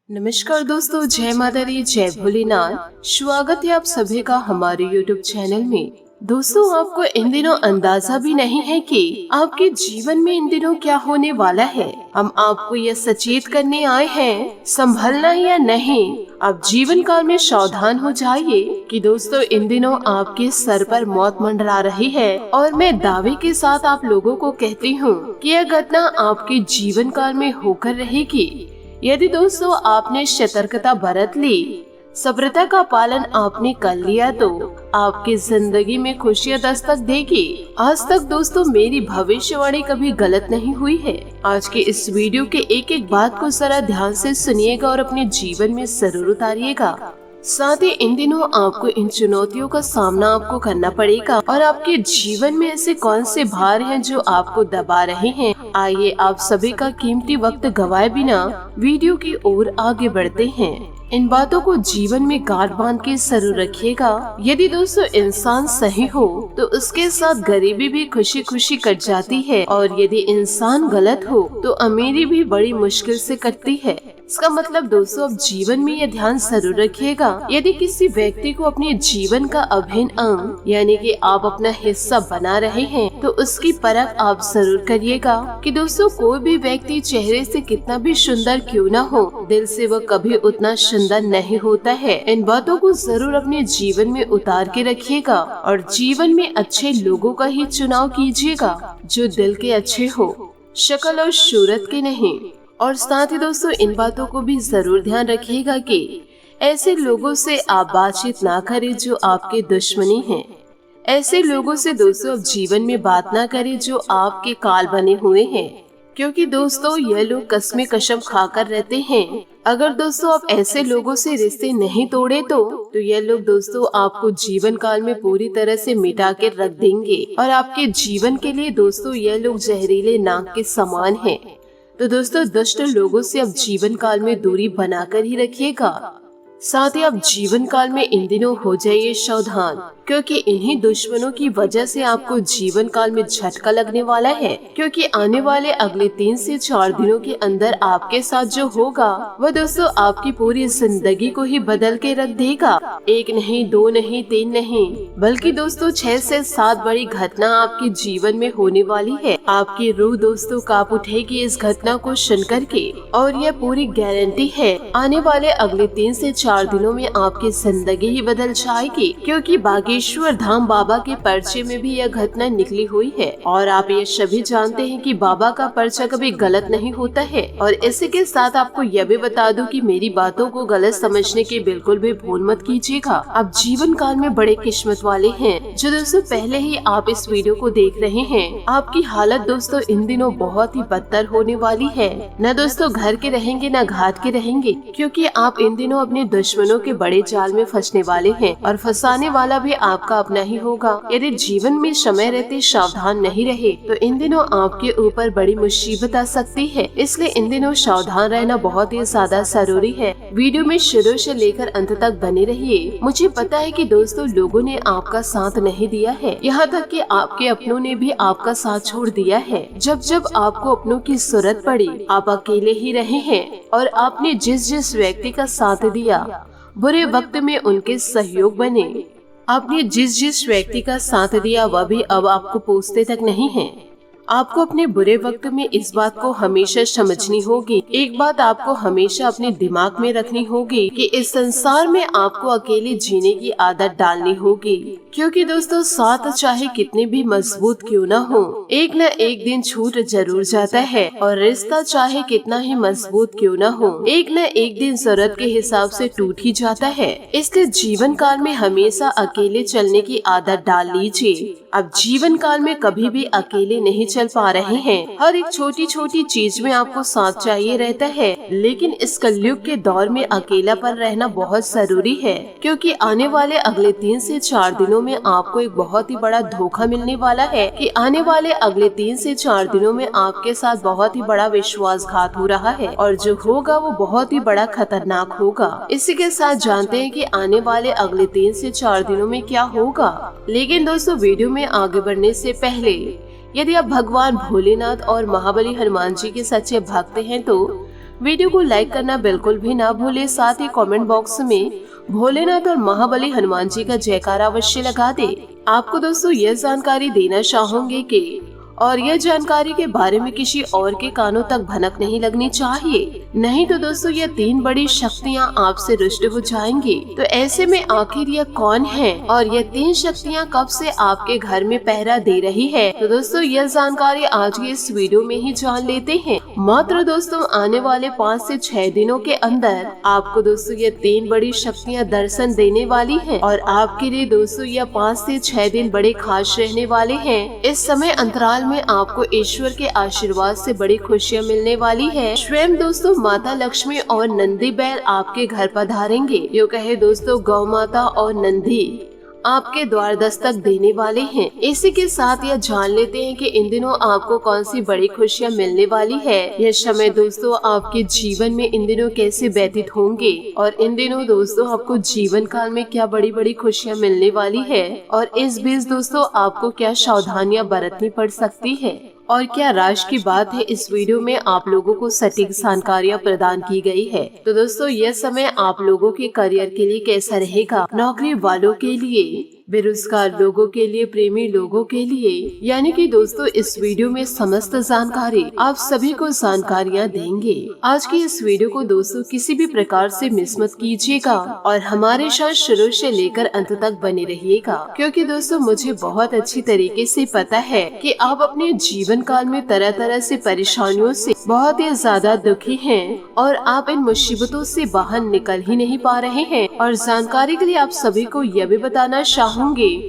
नमस्कार दोस्तों, जय माता दी, जय भोलेनाथ। स्वागत है आप सभी का हमारे YouTube चैनल में। दोस्तों, आपको इन दिनों अंदाजा भी नहीं है कि आपके जीवन में इन दिनों क्या होने वाला है। हम आपको यह सचेत करने आए हैं, संभलना या नहीं। आप जीवन काल में सावधान हो जाइए कि दोस्तों इन दिनों आपके सर पर मौत मंडरा रही है। और मैं दावे के साथ आप लोगों को कहती हूँ कि यह घटना आपके जीवन काल में होकर रहेगी। यदि दोस्तों आपने सतर्कता बरत ली, सब्रता का पालन आपने कर लिया, तो आपकी जिंदगी में खुशियाँ दस्तक देगी। आज तक दोस्तों मेरी भविष्यवाणी कभी गलत नहीं हुई है। आज के इस वीडियो के एक एक बात को जरा ध्यान से सुनिएगा और अपने जीवन में जरूर उतारिएगा। साथ ही इन दिनों आपको इन चुनौतियों का सामना आपको करना पड़ेगा और आपके जीवन में ऐसे कौन से भार हैं जो आपको दबा रहे हैं। आइए आप सभी का कीमती वक्त गवाए बिना वीडियो की ओर आगे बढ़ते हैं। इन बातों को जीवन में गांठ बांध के जरूर रखिएगा। यदि दोस्तों इंसान सही हो तो उसके साथ गरीबी भी खुशी खुशी कट जाती है, और यदि इंसान गलत हो तो अमीरी भी बड़ी मुश्किल से कटती है। इसका मतलब दोस्तों अब जीवन में यह ध्यान जरूर रखिएगा, यदि किसी व्यक्ति को अपने जीवन का अभिन्न अंग यानी कि आप अपना हिस्सा बना रहे हैं, तो उसकी परख आप जरूर करिएगा कि दोस्तों कोई भी व्यक्ति चेहरे से कितना भी सुंदर क्यों न हो, दिल से वह कभी उतना सुंदर नहीं होता है। इन बातों को जरूर अपने जीवन में उतार के रखिएगा और जीवन में अच्छे लोगों का ही चुनाव कीजिएगा जो दिल के अच्छे हो, शक्ल और सूरत के नहीं। और साथ ही दोस्तों इन बातों को भी जरूर ध्यान रखिएगा कि ऐसे लोगों से आप बातचीत ना करें जो आपके दुश्मनी हैं। ऐसे लोगों से दोस्तों अब जीवन में बात ना करें जो आपके काल बने हुए हैं, क्योंकि दोस्तों यह लोग कसमें कसम खाकर रहते हैं। अगर दोस्तों आप ऐसे लोगों से रिश्ते नहीं तोड़े तो यह लोग दोस्तों आपको जीवन काल में पूरी तरह से मिटा के रख देंगे, और आपके जीवन के लिए दोस्तों यह लोग जहरीले नाग के समान हैं। तो दोस्तों दुष्ट लोगों से अब जीवन काल में दूरी बनाकर ही रखिएगा। साथ ही अब जीवन काल में इन दिनों हो जाइए सावधान, क्योंकि इन्हीं दुश्मनों की वजह से आपको जीवन काल में झटका लगने वाला है। क्योंकि आने वाले अगले 3 से 4 दिनों के अंदर आपके साथ जो होगा वह दोस्तों आपकी पूरी जिंदगी को ही बदल के रख देगा। 1 नहीं, 2 नहीं, 3 नहीं, बल्कि दोस्तों 6 से 7 बड़ी घटना आपके जीवन में होने वाली है। आपकी रूह दोस्तों कांप उठेगी इस घटना को सुनकर के, और यह पूरी गारंटी है आने वाले अगले 3 से 4 दिनों में आपकी जिंदगी ही बदल जाएगी। क्योंकि बागेश्वर धाम बाबा के पर्चे में भी यह घटना निकली हुई है, और आप ये सभी जानते हैं कि बाबा का पर्चा कभी गलत नहीं होता है। और इसी के साथ आपको यह भी बता दूं कि मेरी बातों को गलत समझने की बिल्कुल भी भूल मत कीजिएगा। आप जीवन काल में बड़े किस्मत वाले हैं जो दोस्तों पहले ही आप इस वीडियो को देख रहे हैं। आपकी हालत दोस्तों इन दिनों बहुत ही बदतर होने वाली है। न दोस्तों घर के रहेंगे न घाट के रहेंगे, क्योंकि आप इन दिनों अपने दुश्मनों के बड़े जाल में फंसने वाले हैं, और फंसाने वाला भी आपका अपना ही होगा। यदि जीवन में समय रहते सावधान नहीं रहे तो इन दिनों आपके ऊपर बड़ी मुसीबत आ सकती है। इसलिए इन दिनों सावधान रहना बहुत ही ज्यादा जरूरी है। वीडियो में शुरू से लेकर अंत तक बने रहिए। मुझे पता है कि दोस्तों लोगों ने आपका साथ नहीं दिया है, यहाँ तक कि आपके अपनों ने भी आपका साथ छोड़ दिया है। जब जब आपको अपनों की जरूरत पड़ी आप अकेले ही रहे हैं, और आपने जिस जिस व्यक्ति का साथ दिया बुरे वक्त में उनके सहयोग बने। आपने जिस जिस व्यक्ति का साथ दिया वह भी अब आपको पूछते तक नहीं है। आपको अपने बुरे वक्त में इस बात को हमेशा समझनी होगी। एक बात आपको हमेशा अपने दिमाग में रखनी होगी कि इस संसार में आपको अकेले जीने की आदत डालनी होगी। क्योंकि दोस्तों साथ चाहे कितने भी मजबूत क्यों न हो, एक न एक दिन छूट जरूर जाता है। और रिश्ता चाहे कितना ही मजबूत क्यों न हो, एक न एक दिन जरूरत के हिसाब से टूट ही जाता है। इसलिए जीवन काल में हमेशा अकेले चलने की आदत डाल लीजिए। अब जीवन काल में कभी भी अकेले नहीं चल पा रहे हैं। हर एक छोटी छोटी चीज में आपको साथ चाहिए रहता है, लेकिन इस कलयुग के दौर में अकेलापन रहना बहुत जरूरी है। क्योंकि आने वाले अगले 3 से 4 दिनों में आपको एक बहुत ही बड़ा धोखा मिलने वाला है। कि आने वाले अगले 3 से 4 दिनों में आपके साथ बहुत ही बड़ा विश्वासघात हो रहा है, और जो होगा वो बहुत ही बड़ा खतरनाक होगा। इसी के साथ जानते हैं कि आने वाले अगले 3 से 4 दिनों में क्या होगा। लेकिन दोस्तों वीडियो में आगे बढ़ने से पहले यदि आप भगवान भोलेनाथ और महाबली हनुमान जी के सच्चे भक्त हैं तो वीडियो को लाइक करना बिल्कुल भी ना भूले, साथ ही कमेंट बॉक्स में भोलेनाथ और महाबली हनुमान जी का जयकारा अवश्य लगा दे। आपको दोस्तों यह जानकारी देना चाहूंगी कि और यह जानकारी के बारे में किसी और के कानों तक भनक नहीं लगनी चाहिए, नहीं तो दोस्तों ये 3 बड़ी शक्तियाँ आपसे रुष्ट हो जाएंगी। तो ऐसे में आखिर यह कौन है और यह 3 शक्तियाँ कब से आपके घर में पहरा दे रही है, तो दोस्तों यह जानकारी आज के इस वीडियो में ही जान लेते हैं। मात्र दोस्तों आने वाले 5 से 6 दिनों के अंदर आपको दोस्तों ये 3 बड़ी शक्तियाँ दर्शन देने वाली है और आपके लिए दोस्तों यह 5 से 6 दिन बड़े खास रहने वाले हैं। इस समय अंतराल में आपको ईश्वर के आशीर्वाद से बड़ी खुशियाँ मिलने वाली है। स्वयं दोस्तों माता लक्ष्मी और नंदी बैल आपके घर पधारेंगे। यूँ कहे दोस्तों गौ माता और नंदी आपके द्वार दस्तक देने वाले हैं। इसी के साथ यह जान लेते हैं कि इन दिनों आपको कौन सी बड़ी खुशियां मिलने वाली है। यह समय दोस्तों आपके जीवन में इन दिनों कैसे व्यतीत होंगे और इन दिनों दोस्तों आपको जीवन काल में क्या बड़ी बड़ी खुशियां मिलने वाली है और इस बीच दोस्तों आपको क्या सावधानियां बरतनी पड़ सकती है और क्या राज की बात है। इस वीडियो में आप लोगों को सटीक जानकारियाँ प्रदान की गई है। तो दोस्तों यह समय आप लोगों के करियर के लिए कैसा रहेगा, नौकरी वालों के लिए, बेरोजगार लोगों के लिए, प्रेमी लोगों के लिए, यानी कि दोस्तों इस वीडियो में समस्त जानकारी आप सभी को जानकारियाँ देंगे। आज की इस वीडियो को दोस्तों किसी भी प्रकार से मिस मत कीजिएगा और हमारे साथ शुरू से लेकर अंत तक बने रहिएगा, क्योंकि दोस्तों मुझे बहुत अच्छी तरीके से पता है कि आप अपने जीवन काल में तरह तरह से परेशानियों से बहुत ही ज्यादा दुखी हैं और आप इन मुसीबतों से बाहर निकल ही नहीं पा रहे हैं। और जानकारी के लिए आप सभी को यह भी बताना चाहूंगी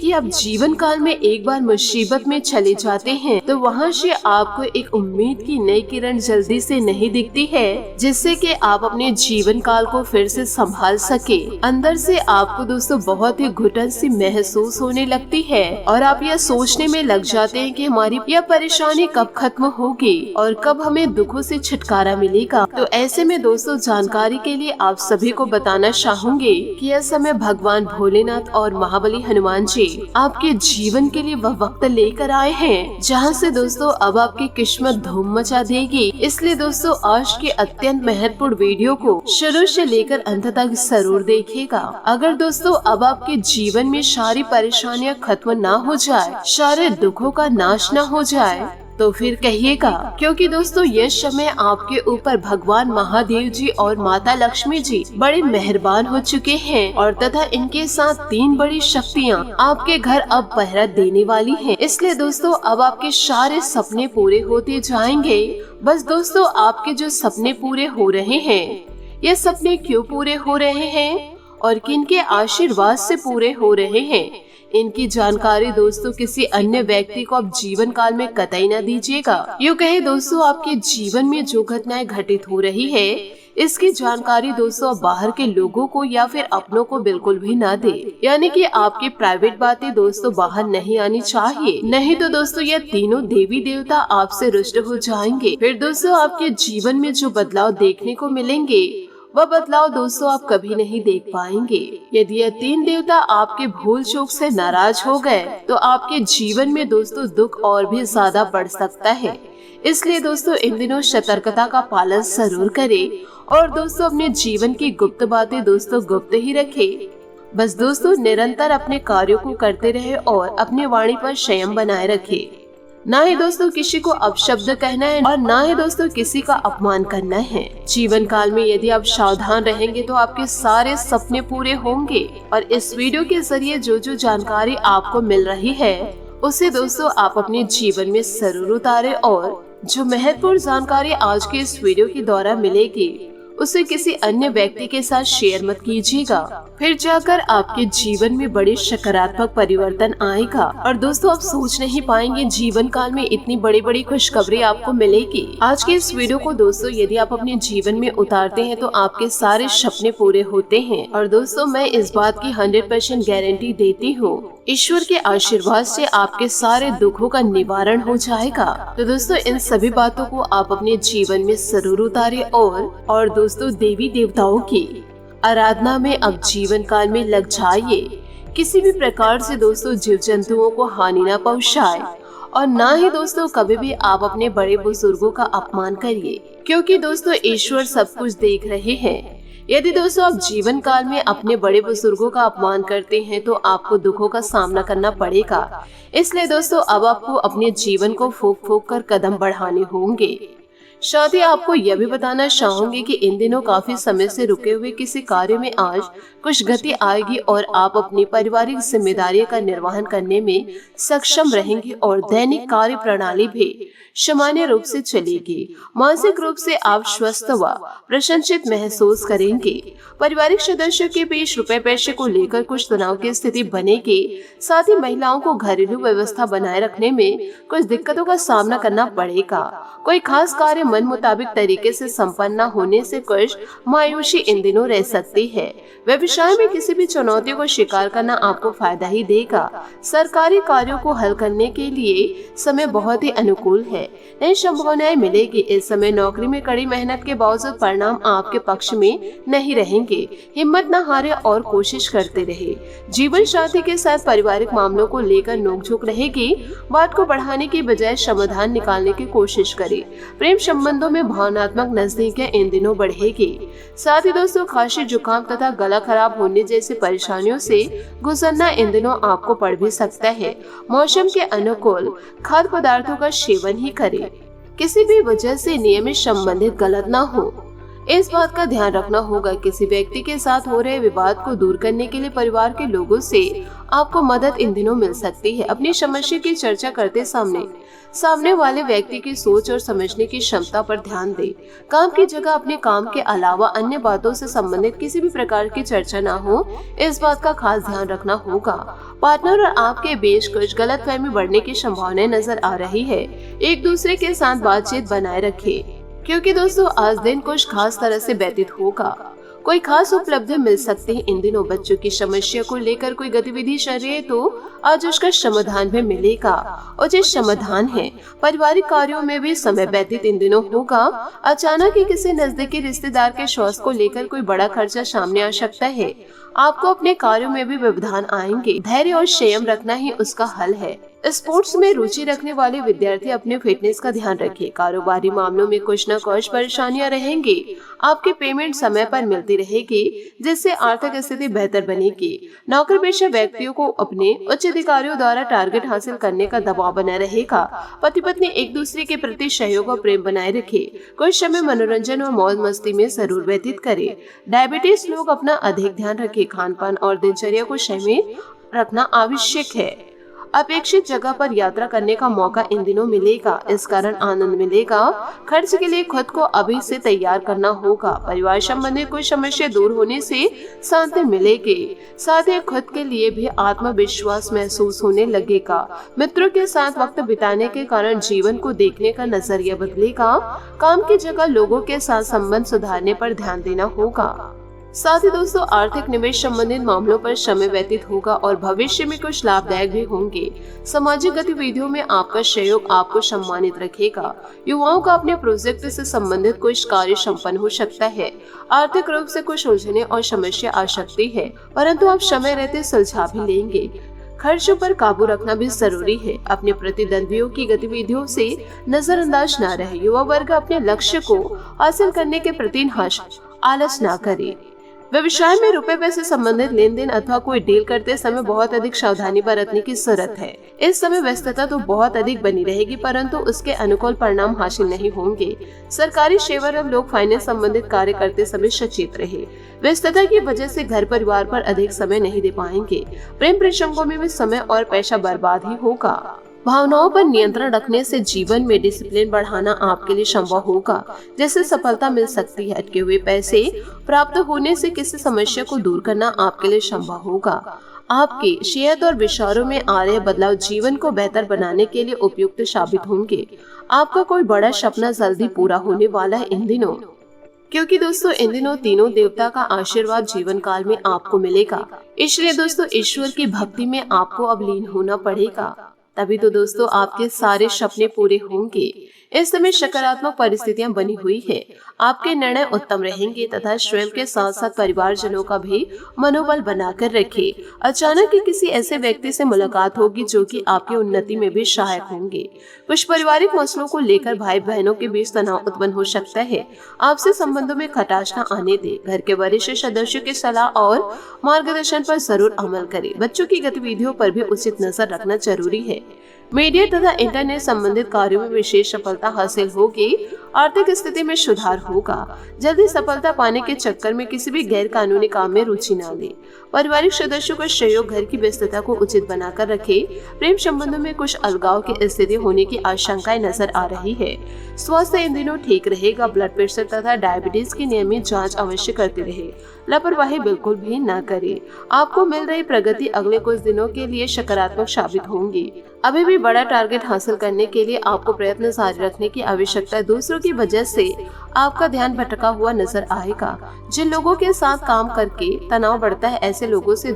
कि आप जीवन काल में एक बार मुसीबत में चले जाते हैं तो वहाँ से आपको एक उम्मीद की नई किरण जल्दी से नहीं दिखती है, जिससे कि आप अपने जीवन काल को फिर से संभाल सके। अंदर से आपको दोस्तों बहुत ही घुटन सी महसूस होने लगती है और आप यह सोचने में लग जाते हैं कि हमारी यह परेशानी कब खत्म होगी और कब हमें दुखों से छुटकारा मिलेगा। तो ऐसे में दोस्तों जानकारी के लिए आप सभी को बताना चाहूंगी कि यह समय भगवान भोलेनाथ और महाबली हनुमान जी आपके जीवन के लिए वह वक्त लेकर आए हैं जहां से दोस्तों अब आपकी किस्मत धूम मचा देगी। इसलिए दोस्तों आज के अत्यंत महत्वपूर्ण वीडियो को शुरू से लेकर अंत तक जरूर देखिएगा। अगर दोस्तों अब आपके जीवन में सारी परेशानियां खत्म ना हो जाए, सारे दुखों का नाश न हो जाए तो फिर कहिएगा, क्योंकि दोस्तों ये समय आपके ऊपर भगवान महादेव जी और माता लक्ष्मी जी बड़े मेहरबान हो चुके हैं और तथा इनके साथ 3 बड़ी शक्तियाँ आपके घर अब पहरा देने वाली हैं। इसलिए दोस्तों अब आपके सारे सपने पूरे होते जाएंगे। बस दोस्तों आपके जो सपने पूरे हो रहे हैं, ये सपने क्यों पूरे हो रहे हैं और किनके आशीर्वाद से पूरे हो रहे हैं, इनकी जानकारी दोस्तों किसी अन्य व्यक्ति को आप जीवन काल में कतई न दीजिएगा। यूँ कहे दोस्तों आपके जीवन में जो घटनाएं घटित हो रही है, इसकी जानकारी दोस्तों आप बाहर के लोगों को या फिर अपनों को बिल्कुल भी ना दे, यानी कि आपकी प्राइवेट बातें दोस्तों बाहर नहीं आनी चाहिए, नहीं तो दोस्तों ये तीनों देवी देवता आपसे रुष्ट हो जाएंगे। फिर दोस्तों आपके जीवन में जो बदलाव देखने को मिलेंगे वह बदलाव दोस्तों आप कभी नहीं देख पाएंगे। यदि यह 3 देवता आपके भूल चूक से नाराज हो गए तो आपके जीवन में दोस्तों दुख और भी ज्यादा बढ़ सकता है। इसलिए दोस्तों इन दिनों सतर्कता का पालन जरूर करें और दोस्तों अपने जीवन की गुप्त बातें दोस्तों गुप्त ही रखें। बस दोस्तों निरंतर अपने कार्यों को करते रहे और अपनी वाणी पर संयम बनाए रखें। ना ही दोस्तों किसी को अपशब्द कहना है और ना ही दोस्तों किसी का अपमान करना है। जीवन काल में यदि आप सावधान रहेंगे तो आपके सारे सपने पूरे होंगे। और इस वीडियो के जरिए जो जो जानकारी आपको मिल रही है उसे दोस्तों आप अपने जीवन में जरूर उतारे और जो महत्वपूर्ण जानकारी आज के इस वीडियो के द्वारा मिलेगी उसे किसी अन्य व्यक्ति के साथ शेयर मत कीजिएगा, फिर जाकर आपके जीवन में बड़े सकारात्मक परिवर्तन आएगा। और दोस्तों आप सोच नहीं पाएंगे जीवन काल में इतनी बड़ी बड़ी खुशखबरी आपको मिलेगी। आज के इस वीडियो को दोस्तों यदि आप अपने जीवन में उतारते हैं तो आपके सारे सपने पूरे होते हैं। और दोस्तों मैं इस बात की 100% गारंटी देती हूँ, ईश्वर के आशीर्वाद से आपके सारे दुखों का निवारण हो जाएगा। तो दोस्तों इन सभी बातों को आप अपने जीवन में जरूर उतारें और दोस्तों देवी देवताओं की आराधना में अब जीवन काल में लग जाइए। किसी भी प्रकार से दोस्तों जीव जंतुओं को हानि न पहुंचाए और ना ही दोस्तों कभी भी आप अपने बड़े बुजुर्गों का अपमान करिए, क्योंकि दोस्तों ईश्वर सब कुछ देख रहे हैं। यदि दोस्तों आप जीवन काल में अपने बड़े बुजुर्गों का अपमान करते हैं तो आपको दुखों का सामना करना पड़ेगा। इसलिए दोस्तों अब आपको अपने जीवन को फूंक फूंक कर कदम बढ़ाने होंगे। साथ ही आपको यह भी बताना चाहूंगी कि इन दिनों काफी समय से रुके हुए किसी कार्य में आज कुछ गति आएगी और आप अपनी पारिवारिक जिम्मेदारियों का निर्वहन करने में सक्षम रहेंगे और दैनिक कार्य प्रणाली भी सामान्य रूप से चलेगी। मानसिक रूप से आप स्वस्थ व प्रसन्नचित महसूस करेंगे। पारिवारिक सदस्यों के बीच रुपए पैसे को लेकर कुछ तनाव की स्थिति बनेगी। साथ ही महिलाओं को घरेलू व्यवस्था बनाए रखने में कुछ दिक्कतों का सामना करना पड़ेगा। कोई खास कार्य मन मुताबिक तरीके से संपन्न न होने से कुछ मायूसी इन दिनों रह सकती है। व्यवसाय में किसी भी चुनौतियों को स्वीकार करना आपको फायदा ही देगा। सरकारी कार्यों को हल करने के लिए समय बहुत ही अनुकूल है। नई संभावनाएं मिलेगी। इस समय नौकरी में कड़ी मेहनत के बावजूद परिणाम आपके पक्ष में नहीं रहेंगे। हिम्मत न हारे और कोशिश करते रहे। जीवन साथी के साथ पारिवारिक मामलों को लेकर नोकझोंक रहेगी। बात को बढ़ाने की बजाय समाधान निकालने की कोशिश करें। प्रेम संबंधों में भावनात्मक नजदीकियां इन दिनों बढ़ेगी। साथ ही दोस्तों खांसी, जुकाम तथा गला खराब होने जैसी परेशानियों से गुजरना इन दिनों आपको पड़ भी सकता है। मौसम के अनुकूल खाद्य पदार्थों का सेवन ही करें। किसी भी वजह से नियमित संबंधित गलत ना हो, इस बात का ध्यान रखना होगा। किसी व्यक्ति के साथ हो रहे विवाद को दूर करने के लिए परिवार के लोगों से आपको मदद इन दिनों मिल सकती है। अपनी समस्या की चर्चा करते सामने वाले व्यक्ति की सोच और समझने की क्षमता पर ध्यान दें। काम की जगह अपने काम के अलावा अन्य बातों से संबंधित किसी भी प्रकार की चर्चा ना हो, इस बात का खास ध्यान रखना होगा। पार्टनर और आपके बीच कुछ गलतफहमी बढ़ने की संभावनाएं नजर आ रही है। एक दूसरे के साथ बातचीत बनाए रखें, क्योंकि दोस्तों आज दिन कुछ खास तरह से व्यतीत होगा। कोई खास उपलब्धि मिल सकती है। इन दिनों बच्चों की समस्या को लेकर कोई गतिविधि चल रही है तो आज उसका समाधान भी मिलेगा। और जो समाधान है पारिवारिक कार्यों में भी समय व्यतीत इन दिनों होगा। अचानक ही किसी नजदीकी रिश्तेदार के स्वास्थ्य को लेकर कोई बड़ा खर्चा सामने आ सकता है। आपको अपने कार्यों में भी व्यवधान आएंगे। धैर्य और संयम रखना ही उसका हल है। स्पोर्ट्स में रुचि रखने वाले विद्यार्थी अपने फिटनेस का ध्यान रखें। कारोबारी मामलों में कुछ न कुछ परेशानियां रहेंगी। आपकी पेमेंट समय पर मिलती रहेगी, जिससे आर्थिक स्थिति बेहतर बनेगी। नौकरी पेशा व्यक्तियों को अपने उच्च अधिकारियों द्वारा टारगेट हासिल करने का दबाव बना रहेगा। पति पत्नी एक दूसरे के प्रति सहयोग और प्रेम बनाए रखे। कुछ समय मनोरंजन और मौज मस्ती में जरूर व्यतीत करे। डायबिटीज लोग अपना अधिक ध्यान रखें। खान पान और दिनचर्या को सही में रखना आवश्यक है। अपेक्षित जगह पर यात्रा करने का मौका इन दिनों मिलेगा, इस कारण आनंद मिलेगा। खर्च के लिए खुद को अभी से तैयार करना होगा। परिवार संबंधी कोई समस्या दूर होने से शांति मिलेगी। साथ ही खुद के लिए भी आत्मविश्वास महसूस होने लगेगा। मित्रों के साथ वक्त बिताने के कारण जीवन को देखने का नजरिया बदलेगा। काम की जगह लोगों के साथ संबंध सुधारने पर ध्यान देना होगा। साथ ही दोस्तों आर्थिक निवेश संबंधित मामलों पर समय व्यतीत होगा और भविष्य में कुछ लाभदायक भी होंगे। सामाजिक गतिविधियों में आपका सहयोग आपको सम्मानित रखेगा। युवाओं का अपने प्रोजेक्ट से संबंधित कुछ कार्य संपन्न हो सकता है। आर्थिक रूप से कुछ उलझने और समस्या आ सकती है, परंतु आप समय रहते सुलझा भी लेंगे। खर्चों पर काबू रखना भी जरूरी है। अपने प्रतिद्वंदियों की गतिविधियों से नजरअंदाज न रहे। युवा वर्ग अपने लक्ष्य को हासिल करने के प्रति आलस न करे। व्यवसाय में रुपए पैसे संबंधित लेन देन अथवा कोई डील करते समय बहुत अधिक सावधानी बरतने की जरूरत है। इस समय व्यस्तता तो बहुत अधिक बनी रहेगी, परंतु उसके अनुकूल परिणाम हासिल नहीं होंगे। सरकारी सेवा लोग फाइनेंस संबंधित कार्य करते समय सचेत रहे। व्यस्तता की वजह से घर परिवार पर अधिक समय नहीं दे पाएंगे। प्रेम प्रसंगों में भी समय और पैसा बर्बाद ही होगा। भावनाओं पर नियंत्रण रखने से जीवन में डिसिप्लिन बढ़ाना आपके लिए संभव होगा, जिससे सफलता मिल सकती है। अटके हुए पैसे प्राप्त होने से किसी समस्या को दूर करना आपके लिए संभव होगा। आपके सेहत और विचारों में आ रहे बदलाव जीवन को बेहतर बनाने के लिए उपयुक्त साबित होंगे। आपका कोई बड़ा सपना जल्दी पूरा होने वाला है इन दिनों, क्योंकि दोस्तों इन दिनों तीनों देवता का आशीर्वाद जीवन काल में आपको मिलेगा। इसलिए दोस्तों ईश्वर की भक्ति में आपको अब लीन होना पड़ेगा, तभी तो दोस्तों आपके सारे सपने पूरे होंगे। इस समय सकारात्मक परिस्थितियां बनी हुई है। आपके निर्णय उत्तम रहेंगे तथा स्वयं के साथ साथ परिवारजनों का भी मनोबल बनाकर रखें। अचानक ही किसी ऐसे व्यक्ति से मुलाकात होगी जो कि आपकी उन्नति में भी सहायक होंगे। कुछ पारिवारिक मसलों को लेकर भाई बहनों के बीच तनाव उत्पन्न हो सकता है। आपसे संबंधों में खटास न आने दे। घर के वरिष्ठ सदस्यों की सलाह और मार्गदर्शन पर जरूर अमल करें। बच्चों की गतिविधियों पर भी उचित नजर रखना जरूरी है। मीडिया तथा इंटरनेट संबंधित कार्यों में विशेष सफलता हासिल होगी। आर्थिक स्थिति में सुधार होगा। जल्दी सफलता पाने के चक्कर में किसी भी गैर कानूनी काम में रुचि न ले। पारिवारिक सदस्यों का सहयोग घर की व्यस्तता को उचित बनाकर रखे। प्रेम संबंधों में कुछ अलगाव की स्थिति होने की आशंकाएं नजर आ रही है। स्वास्थ्य इन दिनों ठीक रहेगा। ब्लड प्रेशर तथा डायबिटीज की नियमित जाँच अवश्य करते रहे। लापरवाही बिल्कुल भी न करे। आपको मिल रही प्रगति अगले कुछ दिनों के लिए सकारात्मक साबित होंगी। अभी भी बड़ा टारगेट हासिल करने के लिए आपको प्रयत्न जारी रखने की आवश्यकता है। दूसरों की वजह से आपका ध्यान भटका हुआ नजर आएगा। जिन लोगों के साथ काम करके तनाव बढ़ता है, ऐसे लोगों से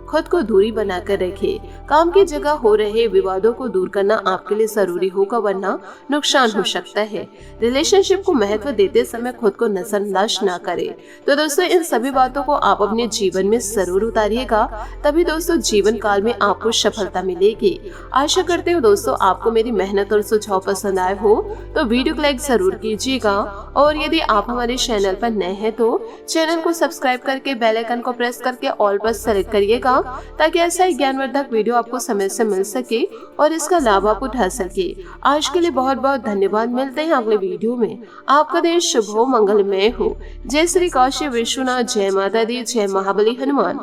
खुद को दूरी बनाकर रखें। काम की जगह हो रहे विवादों को दूर करना आपके लिए जरूरी होगा, वरना नुकसान हो सकता है। रिलेशनशिप को महत्व देते समय खुद को नजरअंदाज न करें। तो दोस्तों, इन सभी बातों को आप अपने जीवन में जरूर उतारिएगा, तभी दोस्तों जीवन काल में आपको सफलता मिलेगी। आशा करते हो दोस्तों आपको मेरी मेहनत और सुझाव पसंद आए हो तो वीडियो को लाइक जरूर कीजिएगा, और यदि आप हमारे चैनल पर नए हैं तो चैनल को सब्सक्राइब करके बेल आइकन को प्रेस करके ऑल पर सेलेक्ट करिएगा, ताकि ऐसा ही ज्ञानवर्धक वीडियो आपको समय से मिल सके और इसका लाभ आप उठा सके। आज के लिए बहुत बहुत धन्यवाद। मिलते हैं अगले वीडियो में। आपका दिन शुभ हो, मंगलमय हो। जय श्री काशी विश्वनाथ, जय माता दी, जय महाबली हनुमान।